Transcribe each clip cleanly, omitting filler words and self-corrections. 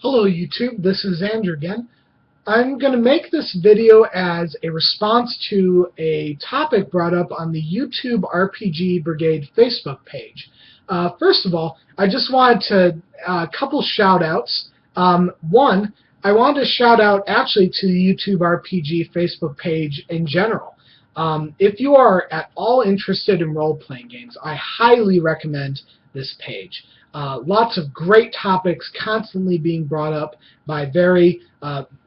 Hello YouTube, this is Andrew again. I'm going to make this video as a response to a topic brought up on the YouTube RPG Brigade Facebook page. First of all, I just wanted to, a couple shout outs. One, I wanted to shout out actually to the YouTube RPG Facebook page in general. If you are at all interested in role-playing games, I highly recommend this page. Lots of great topics constantly being brought up by very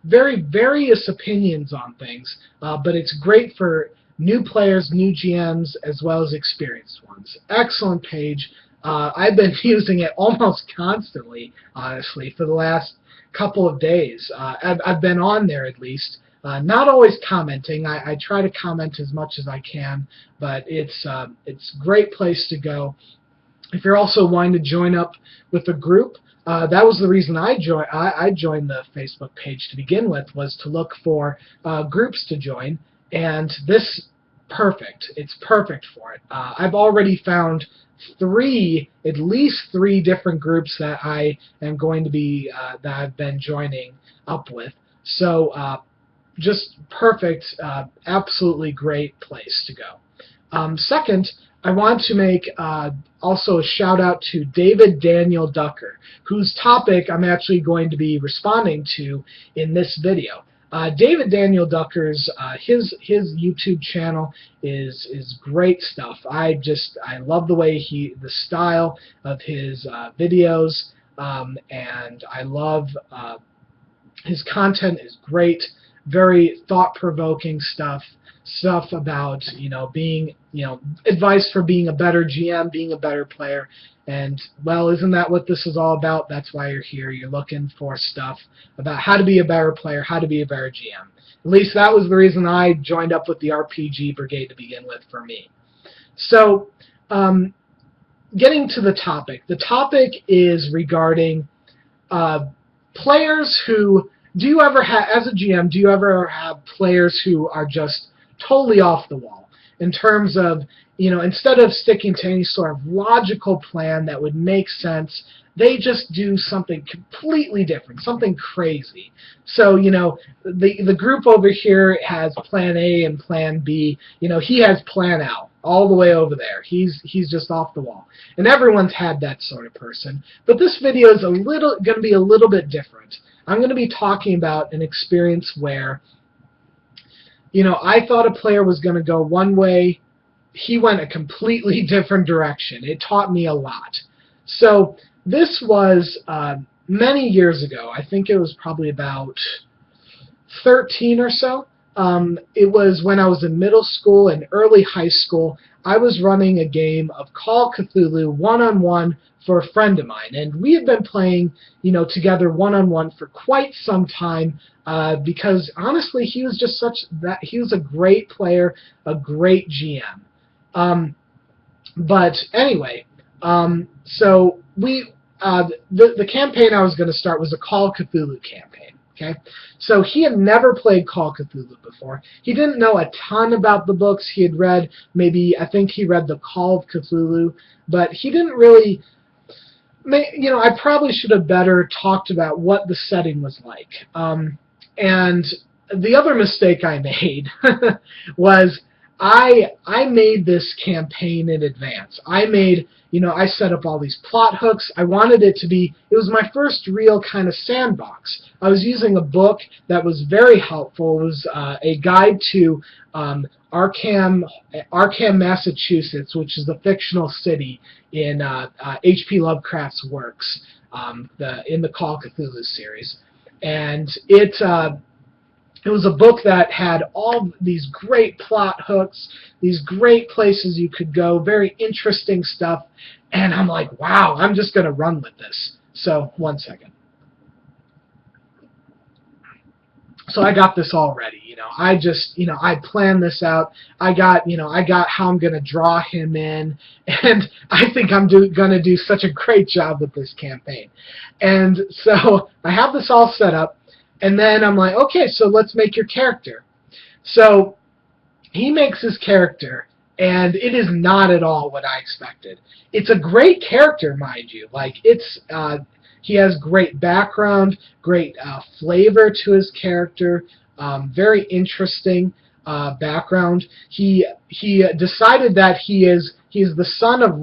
various opinions on things, but it's great for new players, new GMs, as well as experienced ones. Excellent page. I've been using it almost constantly, honestly, for the last couple of days. I've been on there at least. Not always commenting. I try to comment as much as I can, but it's a great place to go. If you're also wanting to join up with a group, that was the reason I joined the Facebook page to begin with, was to look for groups to join, and this perfect. It's perfect for it. I've already found at least three different groups that I am going to be that I've been joining up with. So just perfect, absolutely great place to go. Second, I want to make also a shout out to David Daniel Ducker, whose topic I'm actually going to be responding to in this video. David Daniel Ducker's his YouTube channel is great stuff. I love the way the style of his videos, and I love his content is great, very thought-provoking stuff about, being, advice for being a better GM, being a better player. And, well, isn't that what this is all about? That's why you're here. You're looking for stuff about how to be a better player, how to be a better GM. At least that was the reason I joined up with the RPG Brigade to begin with for me. So, getting to the topic. The topic is regarding players who... Do you ever have, as a GM, do you ever have players who are just totally off the wall in terms of, instead of sticking to any sort of logical plan that would make sense, they just do something completely different, something crazy. So, the group over here has plan A and plan B. He has plan L all the way over there. He's just off the wall. And everyone's had that sort of person. But this video is going to be a little bit different. I'm going to be talking about an experience where, I thought a player was going to go one way. He went a completely different direction. It taught me a lot. So this was many years ago. I think it was probably about 13 or so. It was when I was in middle school and early high school. I was running a game of Call of Cthulhu one-on-one for a friend of mine, and we had been playing, together one-on-one for quite some time, because honestly, he was just he was a great player, a great GM. But anyway, so the campaign I was going to start was a Call of Cthulhu campaign. Okay, so he had never played Call of Cthulhu before. He didn't know a ton about the books. He had read, I think he read the Call of Cthulhu, but he didn't really, I probably should have better talked about what the setting was like. And the other mistake I made was I made this campaign in advance. I set up all these plot hooks. I wanted it to be, it was my first real kind of sandbox. I was using a book that was very helpful. It was a guide to Arkham, Massachusetts, which is the fictional city in H.P. Lovecraft's works, in the Call of Cthulhu series. And it was a book that had all these great plot hooks, these great places you could go, very interesting stuff, and I'm like, wow, I'm just going to run with this. So, one second. So I got this all ready, I planned this out. I got how I'm going to draw him in, and I think I'm going to do such a great job with this campaign. And so I have this all set up. And then I'm like, okay, so let's make your character. So he makes his character, and it is not at all what I expected. It's a great character, mind you. Like, he has great background, great flavor to his character, very interesting background. He decided that he is the son of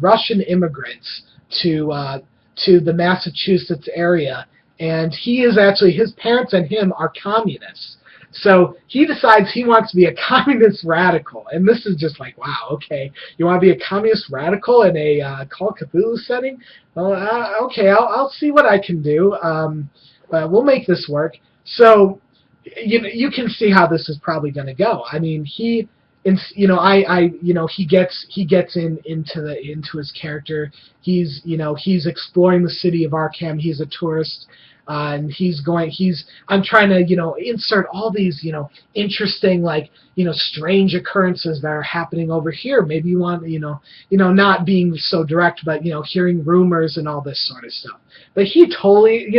Russian immigrants to the Massachusetts area, and he is actually, his parents and him are communists. So he decides he wants to be a communist radical, and this is just like, wow, okay, you want to be a communist radical in a Call of Cthulhu setting? Well, okay, I'll see what I can do. We'll make this work. So you can see how this is probably going to go. I mean, he gets into his character. He's exploring the city of Arkham. He's a tourist, and I'm trying to insert all these interesting, like, strange occurrences that are happening over here. Maybe you want not being so direct, but hearing rumors and all this sort of stuff. But he totally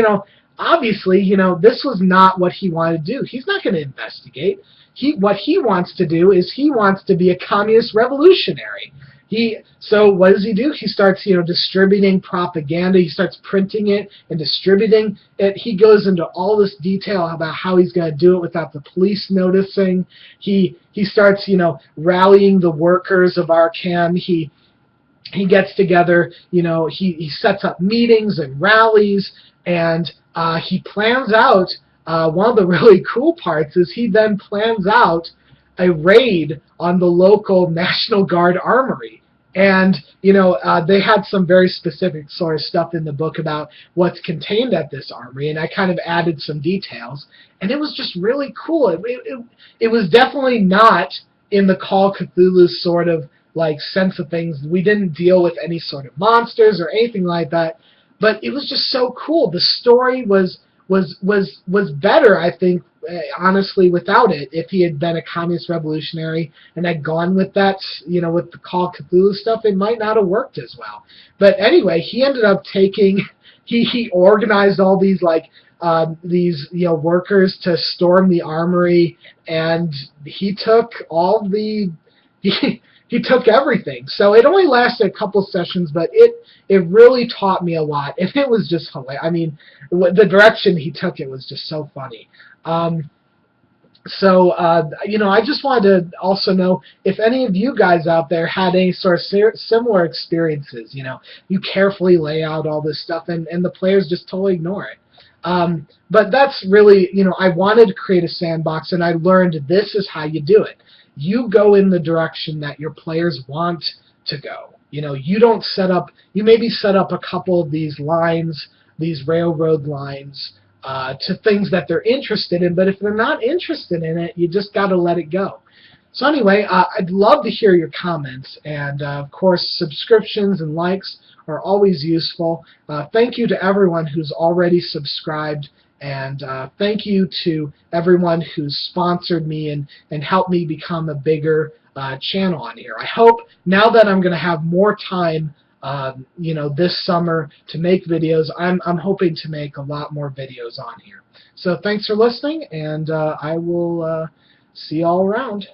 obviously this was not what he wanted to do. He's not going to investigate. What he wants to do is he wants to be a communist revolutionary. So what does he do? He starts distributing propaganda. He starts printing it and distributing it. He goes into all this detail about how he's going to do it without the police noticing. He starts rallying the workers of Arkham. He gets together. He sets up meetings and rallies, and he plans out. One of the really cool parts is he then plans out a raid on the local National Guard armory. And, they had some very specific sort of stuff in the book about what's contained at this armory, and I kind of added some details. And it was just really cool. It was definitely not in the Call of Cthulhu sort of like sense of things. We didn't deal with any sort of monsters or anything like that, but it was just so cool. The story was better, I think, honestly, without it. If he had been a communist revolutionary and had gone with that, with the Call of Cthulhu stuff, it might not have worked as well. But anyway, he ended up he organized all these workers to storm the armory, and he took he took everything. So it only lasted a couple sessions, but it really taught me a lot, and it was just hilarious. I mean, the direction he took it was just so funny. I just wanted to also know if any of you guys out there had any sort of similar experiences. You carefully lay out all this stuff, and the players just totally ignore it. But that's really, I wanted to create a sandbox, and I learned this is how you do it. You go in the direction that your players want to go. You don't you maybe set up a couple of these lines, these railroad lines, to things that they're interested in, but if they're not interested in it, you just got to let it go. So anyway, I'd love to hear your comments, and of course, subscriptions and likes are always useful. Thank you to everyone who's already subscribed, and thank you to everyone who's sponsored me and helped me become a bigger channel on here. I hope now that I'm going to have more time this summer to make videos, I'm hoping to make a lot more videos on here. So thanks for listening, and I will see you all around.